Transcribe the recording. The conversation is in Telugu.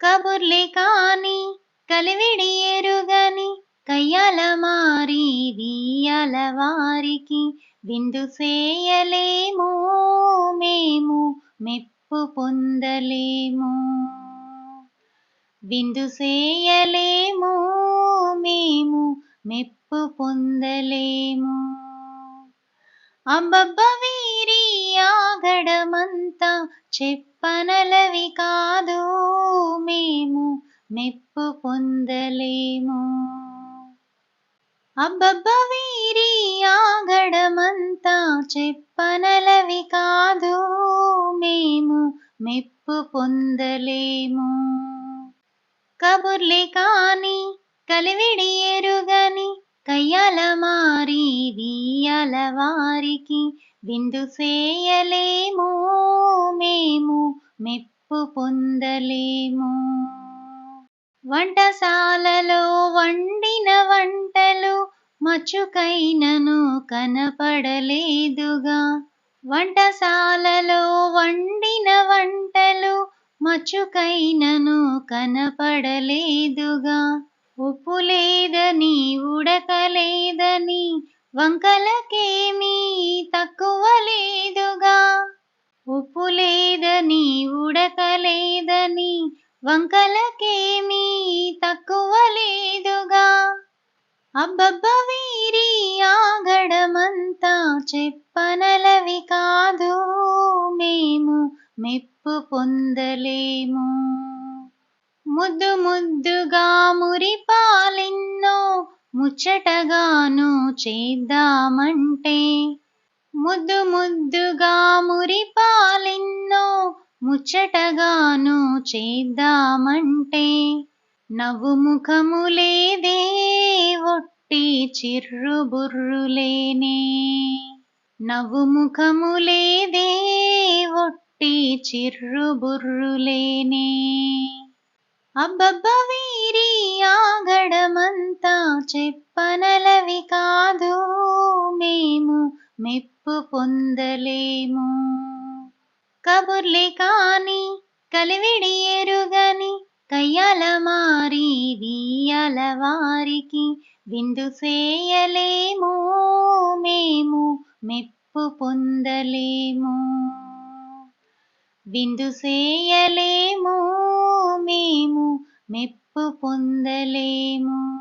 కబుర్లే కాని కలివిడి ఎరుగని కయ్యాల మారి వియ్యాల వారికి విందు సేయలేము మేము మెప్పు పొందలేము. విందు సేయలేము మేము మెప్పు పొందలేము. అబ్బబ్బ వీరి ఆగడమంతా చెప్పనలవి కాదు మేము మెప్పు పొందలేము. అబ్బబ్బ వీరి ఆగడమంతా చెప్పనలవి కాదు మేము మెప్పు పొందలేము. కబుర్లే కాని కలివిడి ఎరుగని కయ్యాల మారి వియ్యాల వారికి విందు సేయలేము మేము మెప్పు పొందలేము. వంటశాలలో వండిన వంటలు మచ్చుకైనను కనపడలేదుగా. వంటశాలలో వండిన వంటలు మచ్చుకైనను కనపడలేదుగా. ఉప్పు లేదని ఉడకలేదని వంకలకేమీ తక్కువ లేదుగా. ఉప్పు లేదని ఉడకలేదని వంకలకేమీ తక్కువ లేదుగా. అబ్బబ్బ వీరి ఆగడమంతా చెప్పనలవి కాదు మేము మెప్పు పొందలేము. ముద్దు ముద్దుగా మురిపాలెన్నో ముచ్చటగాను చేద్దామంటే, ముద్దు ముద్దుగా మురిపాలెన్నో ముచ్చటగాను చేద్దామంటే, నవ్వు ముఖము లేదే ఒట్టి చిర్రుబుర్రులేనే. నవ్వు ముఖము లేదే ఒట్టి చిర్రుబుర్రులేనే. అబ్బబ్బ వీరి ఆగడమంతా చెప్పనలవి కాదు మేము మెప్పు పొందలేము. కబుర్లే కాని కలివిడి ఎరుగని కయ్యాల మారి వియ్యాల వారికి విందు సేయలేము మేము మెప్పు పొందలేము. విందు సేయలేము మేము మెప్పు పొందలేము.